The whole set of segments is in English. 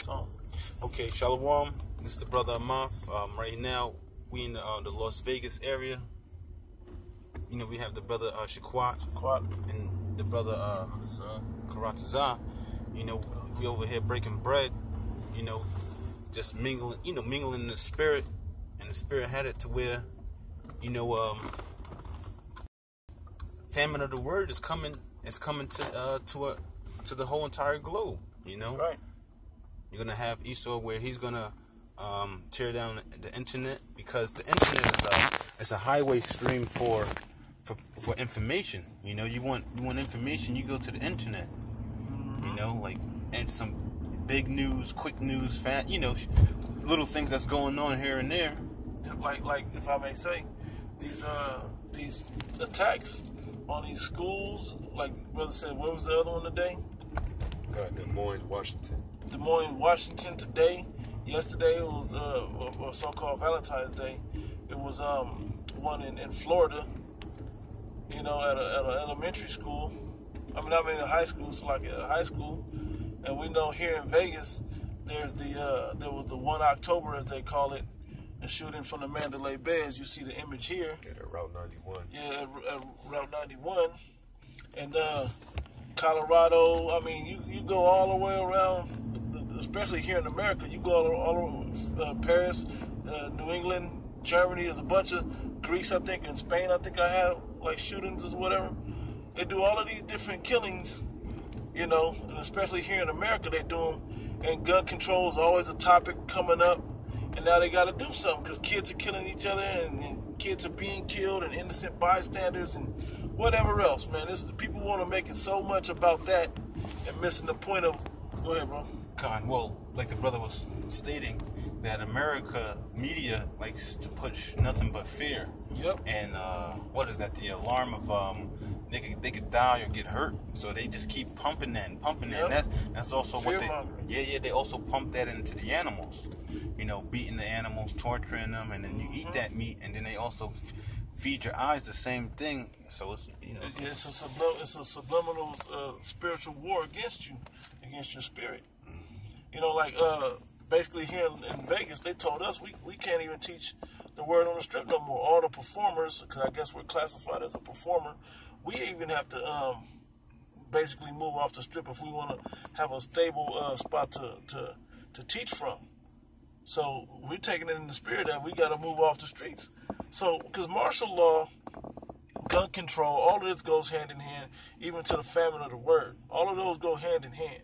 So, okay, Shalom. This is the brother Ahmath. Right now, we in the Las Vegas area. You know, we have the brother Shaquat and the brother Karatazah. You know, we over here breaking bread. You know, just mingling. You know, mingling in the spirit, and the spirit had it to where, you know, famine of the word is coming. It's coming to the whole entire globe. You know, right? You're gonna have Esau where he's gonna tear down the internet, because the internet is a highway stream for information. You know, you want information, you go to the internet. You know, like, and some big news, quick news, you know, little things that's going on here and there. Like if I may say, these attacks on these schools, like brother said, what was the other one today? Des Moines, Washington. Des Moines, Washington today. Yesterday it was a so-called Valentine's Day. It was one in Florida. You know, at an elementary school. I mean a high school. So like at a high school, and we know here in Vegas, there was the 1 October, as they call it, the shooting from the Mandalay Bay. As you see the image here. At Route 91. Yeah, at Route 91, and Colorado. I mean, you go all the way around, especially here in America. You go all over Paris, New England, Germany. There's a bunch of Greece, I think, and Spain. I think I had like shootings or whatever. They do all of these different killings, you know, and especially here in America they do them. And gun control is always a topic coming up. And now they got to do something, because kids are killing each other, and kids are being killed, and innocent bystanders, and whatever else, man. People want to make it so much about that and missing the point of. Go ahead, bro. Well, like the brother was stating, that America media likes to push nothing but fear. Yep. And what is that? The alarm of they could die or get hurt, so they just keep pumping that and pumping that. Yep. And that's also fear what they they also pump that into the animals. You know, beating the animals, torturing them, and then you eat that meat, and then they also feed your eyes the same thing. So it's, you know, it's a subliminal spiritual war against you, against your spirit. You know, like basically here in Vegas, they told us we can't even teach the word on the strip no more. All the performers, because I guess we're classified as a performer, we even have to basically move off the strip if we want to have a stable spot to teach from. So we're taking it in the spirit that we got to move off the streets. So, because martial law, gun control, all of this goes hand in hand, even to the famine of the word. All of those go hand in hand.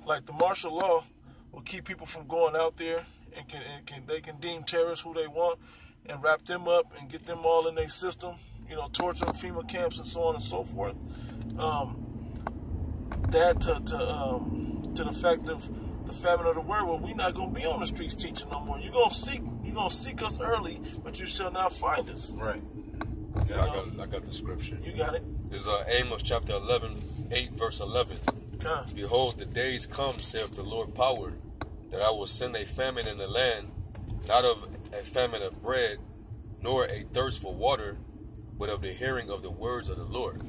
Like the martial law will keep people from going out there, and they can deem terrorists who they want and wrap them up and get them all in their system. You know, torture them, FEMA camps, and so on and so forth. That to the fact of the famine of the word, well, we're not going to be on the streets teaching no more. You're going to seek us early, but you shall not find us. right. Yeah, I got the scripture. You got it. It's Amos chapter 11, 8 verse 11. Okay. Behold, the days come, saith the Lord power, that I will send a famine in the land, not of a famine of bread, nor a thirst for water, but of the hearing of the words of the Lord.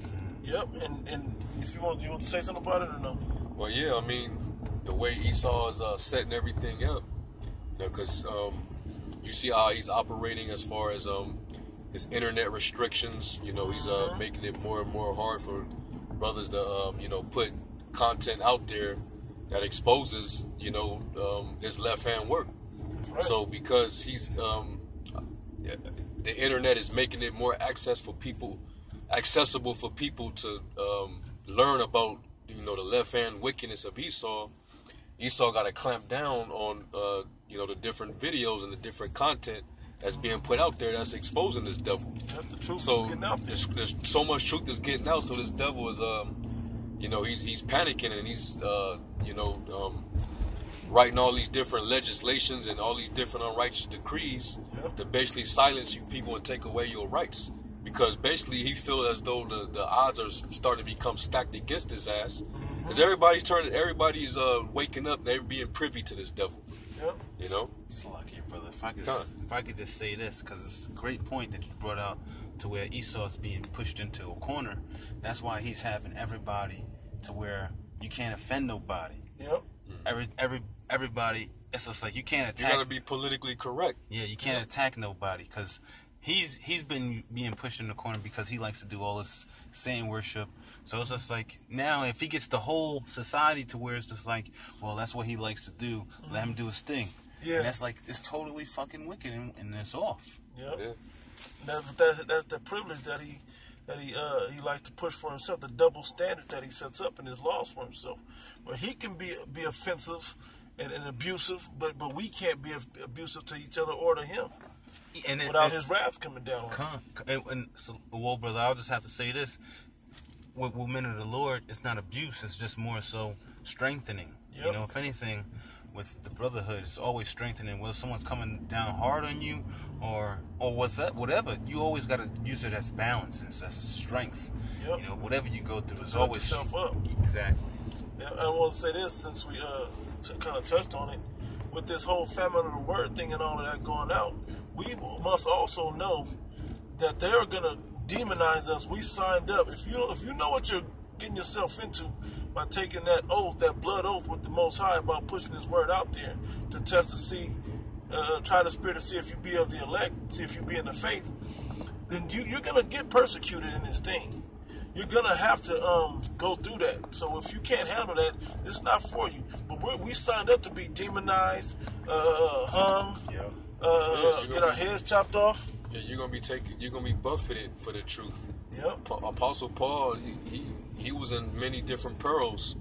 Yep. And if you want to say something about it or no? Well, yeah, I mean, the way Esau is setting everything up, you know, because you see how he's operating as far as his internet restrictions. You know, he's making it more and more hard for brothers to you know, put content out there that exposes, you know, his left hand work. Right. So because he's the internet is making it more accessible for people to learn about, you know, the left hand wickedness of Esau. Esau got to clamp down on, you know, the different videos and the different content that's being put out there that's exposing this devil. The truth is So getting out there. there's so much truth that's getting out. So this devil is, you know, he's panicking, and he's, you know, writing all these different legislations and all these different unrighteous decrees to basically silence you people and take away your rights. Because basically he feels as though the odds are starting to become stacked against his ass. Because everybody's waking up, they're being privy to this devil. Yep. You know? It's lucky, brother. If I could just say this, because it's a great point that you brought out, to where Esau's being pushed into a corner. That's why he's having everybody to where, you can't offend nobody. Yep. Everybody. It's just like you can't attack. You gotta be politically correct. Yeah, you can't attack nobody because he's been being pushed in the corner because he likes to do all this Satan worship. So it's just like now if he gets the whole society to where it's just like, well, that's what he likes to do. Let him do his thing. Yeah. And that's like it's totally fucking wicked and it's off. Yep. Yeah. That's the privilege that he likes to push for himself, the double standard that he sets up in his laws for himself, where he can be offensive and abusive, but we can't be abusive to each other or to him, without his wrath coming down. Well, brother, I'll just have to say this: with men of the Lord, it's not abuse; it's just more so strengthening. Yep. You know, if anything, with the brotherhood, it's always strengthening. Whether someone's coming down hard on you or what's that, whatever, you always got to use it as balance, as strength. Yep. You know, whatever you go through, is always yourself up. Exactly. Yeah, I want to say this since we kind of touched on it, with this whole famine of the word thing and all of that going out, we must also know that they're gonna demonize us. We signed up. If you know what you're getting yourself into by taking that oath, that blood oath with the Most High about pushing His word out there to test to see, try the Spirit to see if you be of the elect, see if you be in the faith, then you're gonna get persecuted in this thing. You're gonna have to go through that. So if you can't handle that, it's not for you. But we signed up to be demonized, hung, get our heads chopped off. Yeah, you're gonna be buffeted for the truth. Yep. Apostle Paul, he was in many different perils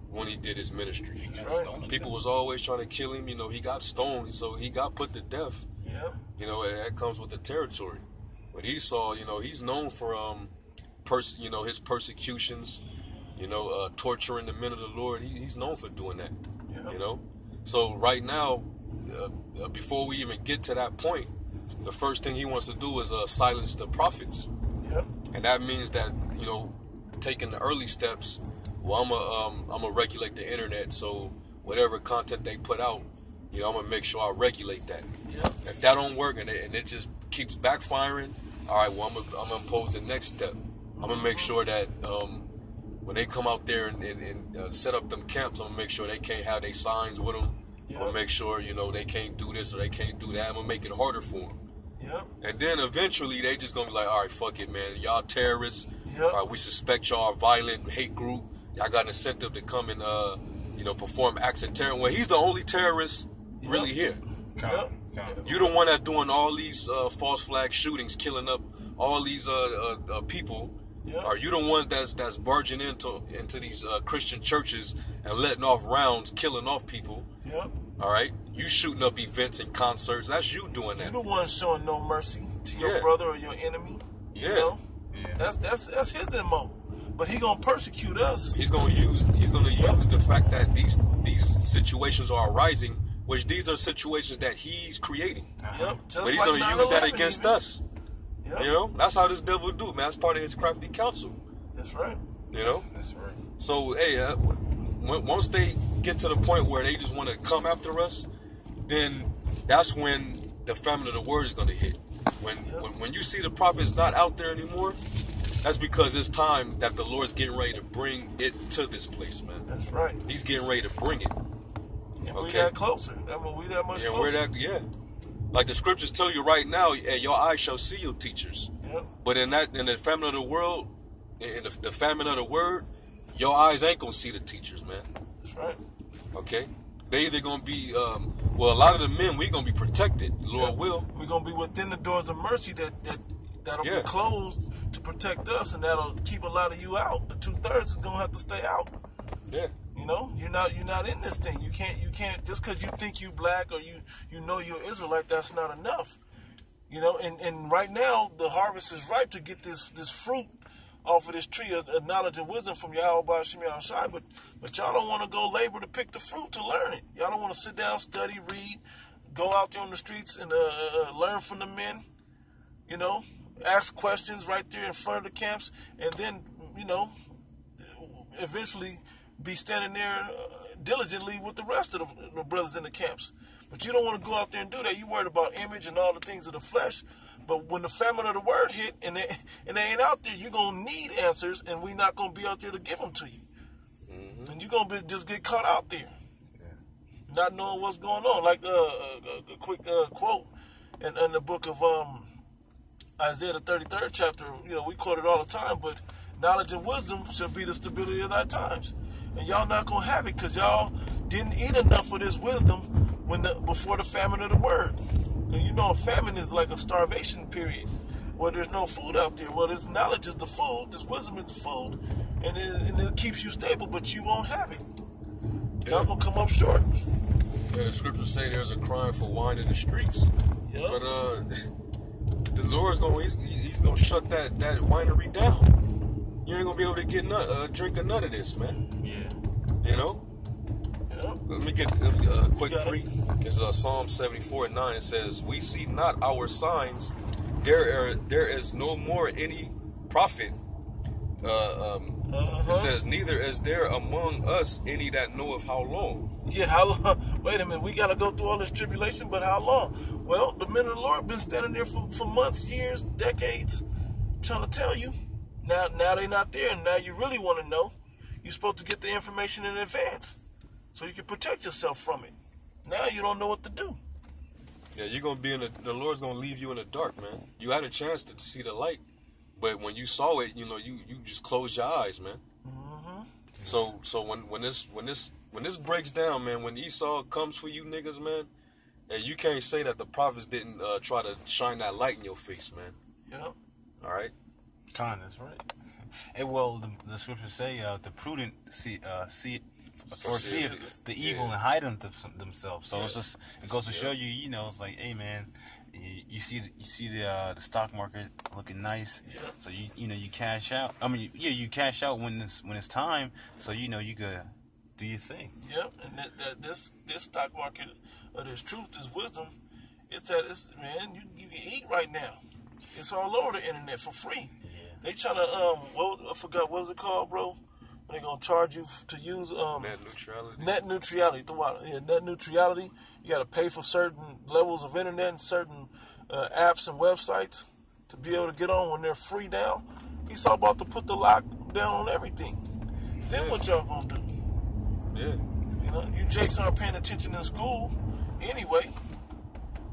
when he did his ministry. Right. People was always trying to kill him. You know, he got stoned, so he got put to death. Yeah. You know, that comes with the territory. But Esau, you know, he's known for his persecutions. You know, torturing the men of the Lord. He's known for doing that. Yeah. You know, so right now, before we even get to that point, the first thing he wants to do is silence the prophets. Yep. And that means that, you know, taking the early steps. Well, I'm gonna regulate the internet, so whatever content they put out, you know, I'm gonna make sure I regulate that. Yep. If that don't work and it just keeps backfiring, all right, well, I'm gonna impose the next step. I'm gonna make sure that when they come out there and set up them camps, I'm gonna make sure they can't have their signs with them. Yep. I'm gonna make sure, you know, they can't do this or they can't do that. I'm gonna make it harder for them. Yep. And then eventually they just gonna be like, all right, fuck it, man. Y'all terrorists. Yep. All right, we suspect y'all violent hate group. Y'all got an incentive to come and perform acts of terror. Well, he's the only terrorist really here. Yep. You the one that's doing all these false flag shootings, killing up all these people. Yep. Are you the ones that's barging into these Christian churches and letting off rounds, killing off people? Yep. All right, you shooting up events and concerts. That's you doing that. You're the one showing no mercy to your brother or your enemy. Yeah. You know? Yeah. That's his MO. But he gonna persecute us. He's gonna use the fact that these situations are arising, which these are situations that he's creating. Yep. But he's gonna use that against us. Yep. You know, that's how this devil do, man. That's part of his crafty counsel. That's right. You know. That's right. So hey, once they get to the point where they just want to come after us, then that's when the famine of the word is gonna hit. When you see the prophets not out there anymore, that's because it's time that the Lord's getting ready to bring it to this place, man. That's right. He's getting ready to bring it. And we that closer. We that much closer. Like the scriptures tell you right now, hey, your eyes shall see your teachers. Yep. But in the famine of the world, in the famine of the word, your eyes ain't gonna see the teachers, man. That's right. Okay? They either gonna be a lot of the men we gonna be protected, the Lord will. We're gonna be within the doors of mercy that'll be closed to protect us, and that'll keep a lot of you out. The 2/3 is gonna have to stay out. Yeah. You know, you're not in this thing. You can't just because you think you black or you know you're Israelite, that's not enough. You know, and right now the harvest is ripe to get this fruit off of this tree of knowledge and wisdom from Yahweh Shem Yahushai, but y'all don't want to go labor to pick the fruit to learn it. Y'all don't want to sit down, study, read, go out there on the streets and learn from the men. You know, ask questions right there in front of the camps, and then, you know, eventually be standing there diligently with the rest of the brothers in the camps. But you don't want to go out there and do that. You worried about image and all the things of the flesh. But when the famine of the word hit and they ain't out there, you're going to need answers, and we're not going to be out there to give them to you. Mm-hmm. and you're gonna just get caught out there, not knowing what's going on. Like a quick quote in the book of Isaiah, the 33rd chapter. You know, we quote it all the time, but knowledge and wisdom shall be the stability of thy times. And y'all not gonna have it because y'all didn't eat enough of this wisdom before the famine of the word. And you know, a famine is like a starvation period where there's no food out there. Well, this knowledge is the food, this wisdom is the food, and it keeps you stable, but you won't have it. Y'all gonna come up short. Yeah, the scriptures say there's a crying for wine in the streets. Yep. But the Lord's he's gonna shut that winery down. You ain't gonna be able to get drink none of this, man. Yeah. You know. Yeah. Let me get a quick read. It's Psalm 74:9. It says, "We see not our signs. There is no more any prophet." It says, "Neither is there among us any that knoweth how long." Yeah, how long? Wait a minute, we got to go through all this tribulation, but how long? Well, the men of the Lord been standing there for months, years, decades, trying to tell you. Now they're not there, and now you really want to know. You're supposed to get the information in advance so you can protect yourself from it. Now you don't know what to do. Yeah, you're going to be the Lord's going to leave you in the dark, man. You had a chance to see the light, but when you saw it, you know, you just closed your eyes, man. Mm-hmm. So when this breaks down, man, when Esau comes for you niggas, man, and you can't say that the prophets didn't try to shine that light in your face, man. Yeah. All right. That's right. And well, the scriptures say the prudent foresee the evil and hide themselves. So it goes to show you, you know, it's like, hey man, you see the stock market looking nice. Yeah. So you know you cash out. I mean, you cash out when it's time. So you know you could do your thing. Yep. And this stock market, this truth, this wisdom, man, you can eat right now. It's all over the internet for free. Yeah. They trying to I forgot what was it called, bro? When they gonna charge you to use net neutrality. Net neutrality. Net neutrality. You got to pay for certain levels of internet and certain apps and websites to be able to get on when they're free now. He's all about to put the lockdown on everything. Then what y'all gonna do? Yeah. You know, you jakes aren't paying attention in school anyway.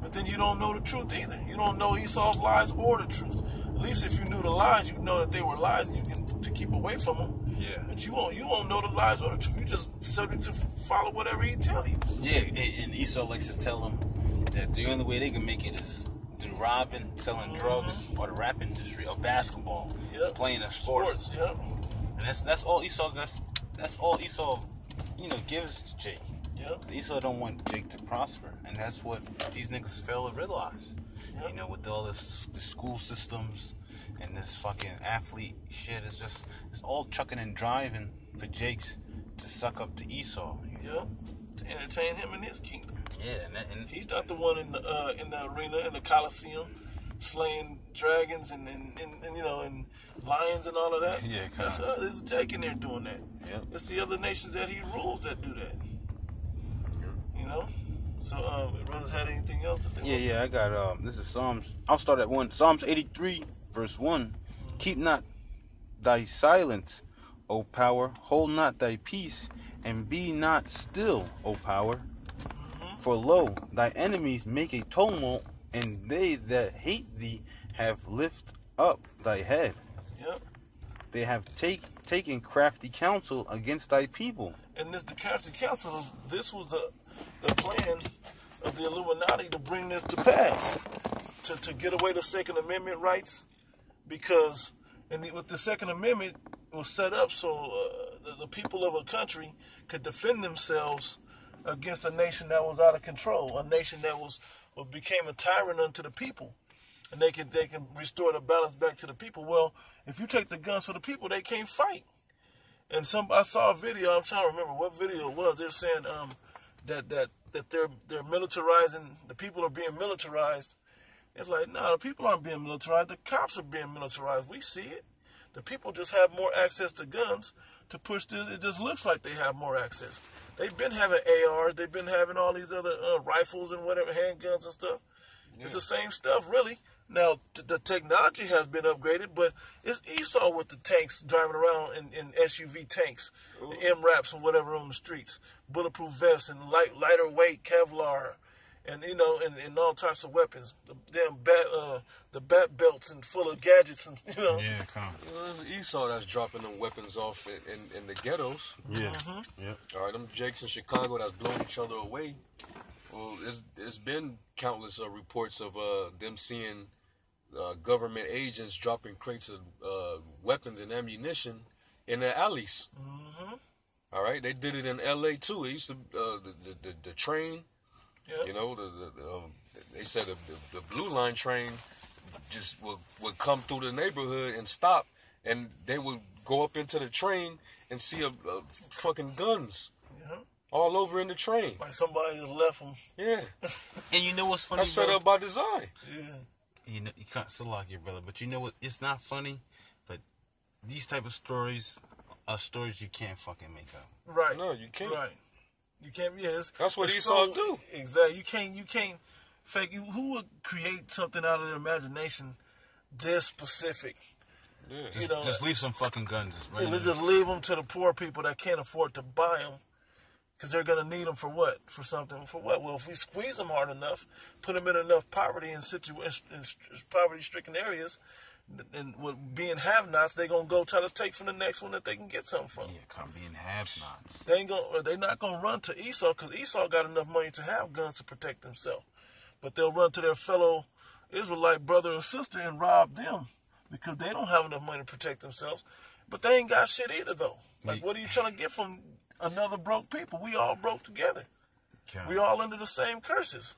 But then you don't know the truth either. You don't know Esau's lies or the truth. At least if you knew the lies, you'd know that they were lies and you can to keep away from them. Yeah. But you won't know the lies or the truth. You just subject to follow whatever he tell you. Yeah, and Esau likes to tell them that the only way they can make it is through robbing, selling drugs, or the rap industry, or basketball, playing a sport. Yeah. And that's all Esau does. That's all Esau, you know, gives to Jake. Yep. Esau don't want Jake to prosper, and that's what these niggas fail to realize. Yep. You know, with all the school systems and this fucking athlete shit, it's all chucking and driving for Jake's to suck up to Esau. Yeah, to entertain him in his kingdom. Yeah, and he's not the one in the arena, in the Coliseum, slaying dragons and you know, and lions and all of that. Yeah, it's Jake in there doing that. Yep. It's the other nations that he rules that do that. You know. So, brothers, had anything else to think? Yeah. I got this is Psalms. I'll start at 1. Psalms 83, verse 1. Mm-hmm. Keep not thy silence, O power. Hold not thy peace, and be not still, O power. Mm-hmm. For lo, thy enemies make a tumult, and they that hate thee have lifted up thy head. Yep. They have taken crafty counsel against thy people. And the crafty counsel, this was the plan of the Illuminati to bring this to pass, to get away the Second Amendment rights, because with the Second Amendment was set up so the people of a country could defend themselves against a nation that was out of control, a nation that became a tyrant unto the people, and they can restore the balance back to the people. Well, if you take the guns for the people, they can't fight. And I saw a video. I'm trying to remember what video it was. They're saying that they're militarizing. The people are being militarized. It's like, no, the people aren't being militarized. The cops are being militarized. We see it. The people just have more access to guns to push this. It just looks like they have more access. They've been having ARs. They've been having all these other rifles and whatever, handguns and stuff. Yeah. It's the same stuff, really. Now, the technology has been upgraded, but it's Esau with the tanks driving around in SUV tanks, the MRAPs and whatever on the streets, bulletproof vests and lighter weight Kevlar, and and all types of weapons. The damn bat belts and full of gadgets and Yeah, come. It's Esau that's dropping them weapons off in the ghettos. Yeah. Yeah. All right, them Jakes in Chicago that's blowing each other away. Well, it's been countless reports of them seeing government agents dropping crates of weapons and ammunition in the alleys. All right, they did it in L.A. too. It used to the train. Yep. You know, they said the Blue Line train just would come through the neighborhood and stop, and they would go up into the train and see a fucking guns all over in the train. Like somebody just left them. Yeah. And you know what's funny? That's set up by design. Yeah. You know, you can't select your brother, but you know what? It's not funny, but these type of stories are stories you can't fucking make up. Right. No, you can't. Right. You can't. Yeah. That's what Esau do. Exactly. You can't fake. Who would create something out of their imagination this specific? Yeah. Just leave some fucking guns. Right, Let's just leave them to the poor people that can't afford to buy them. Because they're going to need them for what? For something. For what? Well, if we squeeze them hard enough, put them in enough poverty in poverty-stricken areas, and with being have-nots, they're going to go try to take from the next one that they can get something from. Yeah, come being have-nots. They're not going to run to Esau because Esau got enough money to have guns to protect themselves. But they'll run to their fellow Israelite brother and sister and rob them because they don't have enough money to protect themselves. But they ain't got shit either, though. Like, what are you trying to get from another broke people? We all broke together. God. We all under the same curses.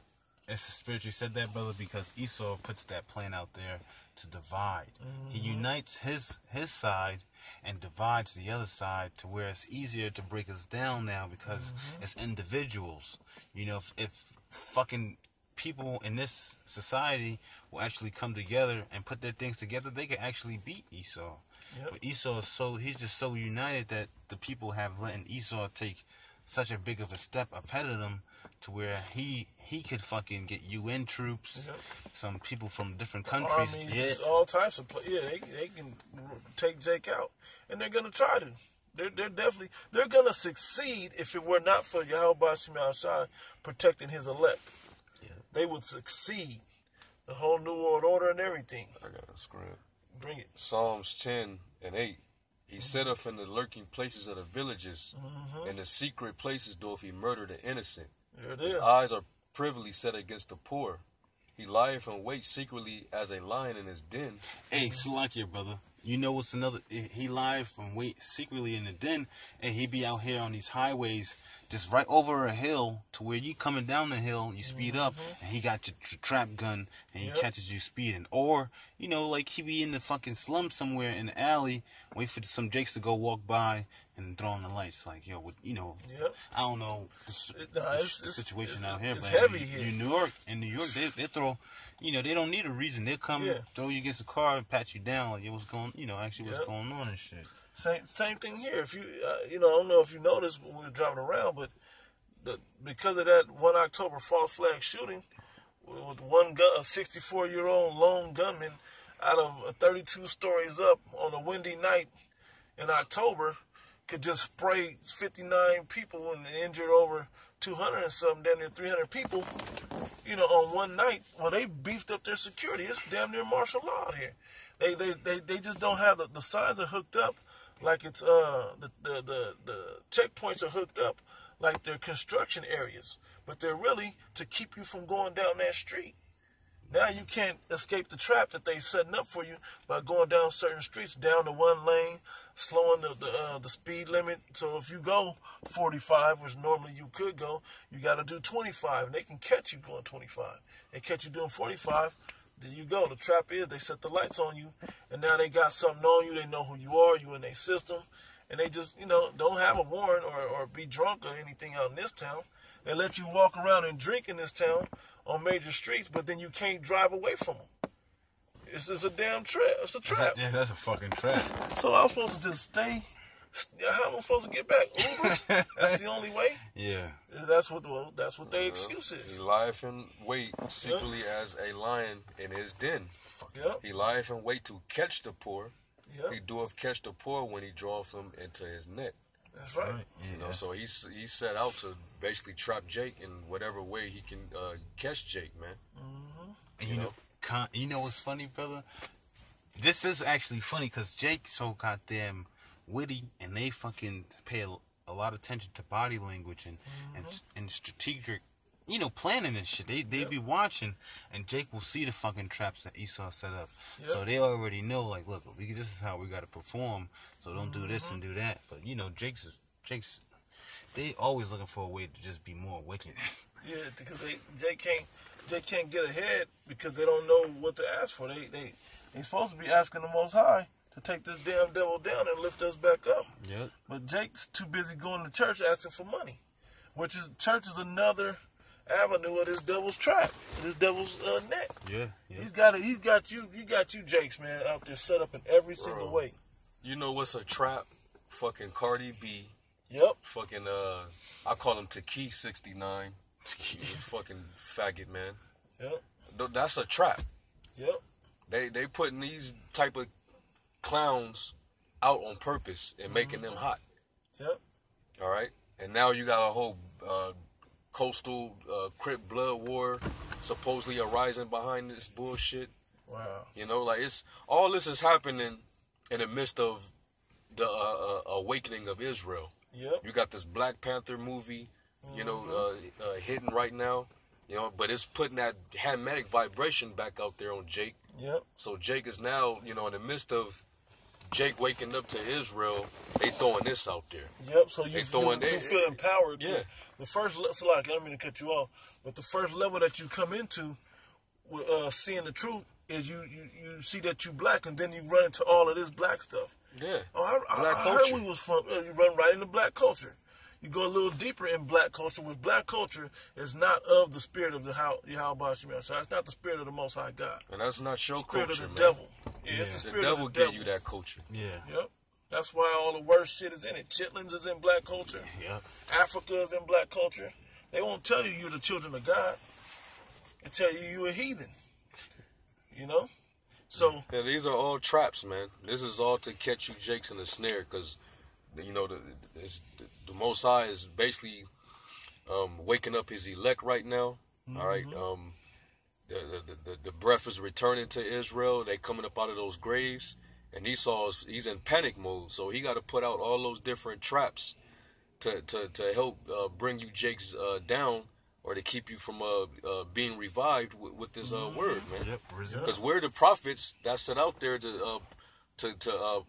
It's a spiritually said that, brother, because Esau puts that plan out there to divide. He unites his side and divides the other side to where it's easier to break us down now because it's individuals. You know, if fucking people in this society will actually come together and put their things together, they can actually beat Esau. Yep. But Esau is he's just so united that the people have let Esau take such a big of a step ahead of them to where he could fucking get UN troops, some people from different countries. Armies, all types of they can take Jake out. And they're gonna try to. They're gonna succeed if it were not for Yahweh Shai protecting his elect. Yeah. They would succeed. The whole New World Order and everything. I got a script. Bring it. Psalms 10:8. He setteth in the lurking places of the villages. In the secret places doth he murder the innocent. There it His is. eyes are privily set against the poor. He lieth and waits secretly as a lion in his den. Hey, Salakia, brother. You know what's another? He live and wait secretly in the den, and he be out here on these highways, just right over a hill to where you coming down the hill, you speed up, and he got your trap gun, and he catches you speeding. Or, you know, like he be in the fucking slum somewhere in the alley, wait for some jakes to go walk by and throw on the lights. Like, yo, you know, I don't know the situation out here, it's but heavy here. in New York, they throw. You know, they don't need a reason. They'll come, throw you against a car and pat you down like, what's going, what's going on and shit. Same thing here. If you, I don't know if you noticed when we were driving around, but because of that 1 October false flag shooting, with one gun, a 64-year-old lone gunman out of 32 stories up on a windy night in October could just spray 59 people and injure over 200 and something, down near 300 people, on one night. Well, they beefed up their security. It's damn near martial law out here. They just don't have the signs are hooked up like it's the checkpoints are hooked up like they're construction areas, but they're really to keep you from going down that street. Now you can't escape the trap that they setting up for you by going down certain streets, down to one lane, slowing the speed limit. So if you go 45, which normally you could go, you got to do 25, and they can catch you going 25. They catch you doing 45, there you go. The trap is they set the lights on you, and now they got something on you. They know who you are. You in their system, and they just don't have a warrant or be drunk or anything out in this town. They let you walk around and drink in this town on major streets, but then you can't drive away from them. It's just a damn trap. It's a trap. That's a fucking trap. So I was supposed to just stay How am I supposed to get back? Uber? That's the only way. Yeah. That's what their excuse is. He lieth in wait secretly as a lion in his den. Yep. He lieth in wait to catch the poor. Yep. He doeth catch the poor when he draweth them into his net. That's right. Yeah. You know, so he set out to basically trap Jake in whatever way he can catch Jake, man. Mm-hmm. And you know what's funny, brother? This is actually funny because Jake's so goddamn witty, and they fucking pay a lot of attention to body language and strategic, planning and shit. They be watching, and Jake will see the fucking traps that Esau set up. Yep. So they already know, like, look, this is how we got to perform. So don't do this and do that. But Jake's they always looking for a way to just be more wicked. Yeah, because Jake can't get ahead because they don't know what to ask for. They supposed to be asking the Most High to take this damn devil down and lift us back up. Yep. But Jake's too busy going to church asking for money, church is another avenue of this devil's trap, this devil's net. Yeah. He's got you, Jakes, man, out there set up in every single way. You know what's a trap? Fucking Cardi B. Yep. Fucking I call him Taki 69. Fucking faggot, man. Yep. That's a trap. Yep. They putting these type of clowns out on purpose and making them hot. Yep. All right. And now you got a whole coastal Crip blood war supposedly arising behind this bullshit. Wow. Like it's all this is happening in the midst of the awakening of Israel. Yep. You got this Black Panther movie, hitting right now, but it's putting that Hamitic vibration back out there on Jake. Yep. So Jake is now, in the midst of Jake waking up to Israel, they throwing this out there. Yep. So you feel empowered. Yeah. The first, I don't mean to cut you off, but the first level that you come into, seeing the truth, is you see that you black, and then you run into all of this black stuff. Yeah. Oh, I heard we was from. You run right into black culture. You go a little deeper in black culture, which black culture is not of the spirit of the Yahweh Shemel. So that's not the spirit of the Most High God. And that's not your spirit culture, of the man. devil. Yeah, it's the spirit the devil of the devil. Give you that culture. Yeah. Yep. That's why all the worst shit is in it. Chitlins is in black culture. Yep. Africa is in black culture. They won't tell you you're the children of God. They tell you you're a heathen. So yeah, these are all traps, man. This is all to catch you Jakes in the snare, because the Most High is basically waking up his elect right now. All right, the breath is returning to Israel. They coming up out of those graves, and he's in panic mode. So he got to put out all those different traps to help bring you Jakes down, or to keep you from being revived with this word, man. Yep. Because we're the prophets that set out there to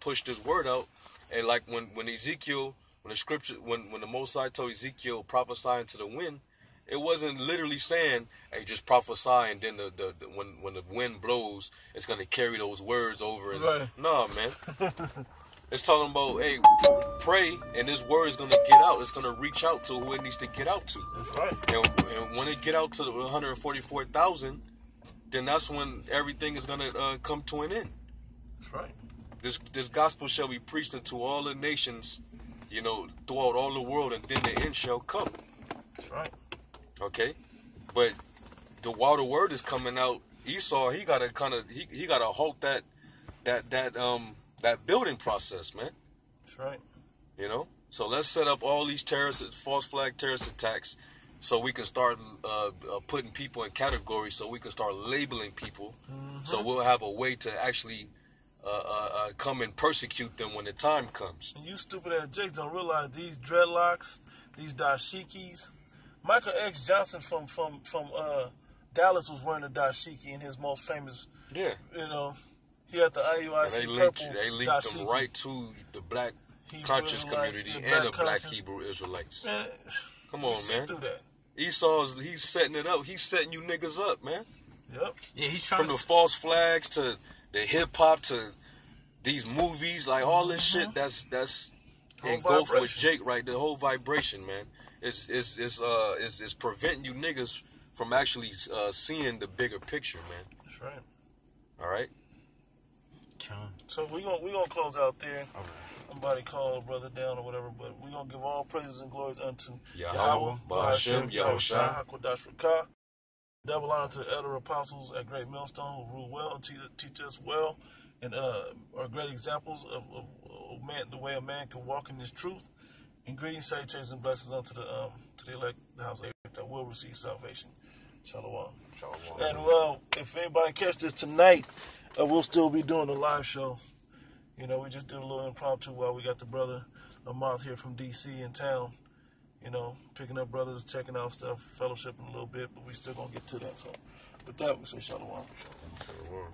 push this word out. And like when Ezekiel, when the Most High told Ezekiel prophesying to the wind, it wasn't literally saying, "Hey, just prophesy," and then when the wind blows, it's gonna carry those words over. And right. No, man. It's talking about, hey, pray, and this word is gonna get out. It's gonna reach out to who it needs to get out to. That's right. And when it get out to the 144,000, then that's when everything is gonna come to an end. That's right. This gospel shall be preached unto all the nations, throughout all the world, and then the end shall come. That's right. Okay, but while the word is coming out, Esau he gotta halt that building process, man. That's right. So let's set up all these false flag terrorist attacks, so we can start putting people in categories, so we can start labeling people, so we'll have a way to actually come and persecute them when the time comes. And you stupid ass Jakes don't realize these dreadlocks, these dashikis. Michael X. Johnson from Dallas was wearing a dashiki in his most famous. Yeah. He had the IUIC they linked them right to the black conscious community and the black Hebrew Israelites. Man, come on, man. Through that. He's setting it up. He's setting you niggas up, man. Yep. Yeah, he's trying from the false flags to the hip hop to these movies, like all this shit. That's engulfed with Jake, right? The whole vibration, man. It's preventing you niggas from actually seeing the bigger picture, man. That's right. All right. So we gonna close out there. somebody called brother down or whatever, but we're going to give all praises and glories unto Yahweh, Ba'ashem, Yahushua. HaKodash Rakah. Double honor to the elder apostles at Great Millstone who rule well and teach us well and are great examples of man, the way a man can walk in his truth. And greetings, salutations, and blessings unto the elect, the house of Abraham, that will receive salvation. Shalom. Shalom. And if anybody catch this tonight, we'll still be doing the live show. You know, we just did a little impromptu while we got the brother Ahmath here from DC in town. You know, picking up brothers, checking out stuff, fellowshipping a little bit, but we still gonna get to that. So with that, we say shalom. Shalom.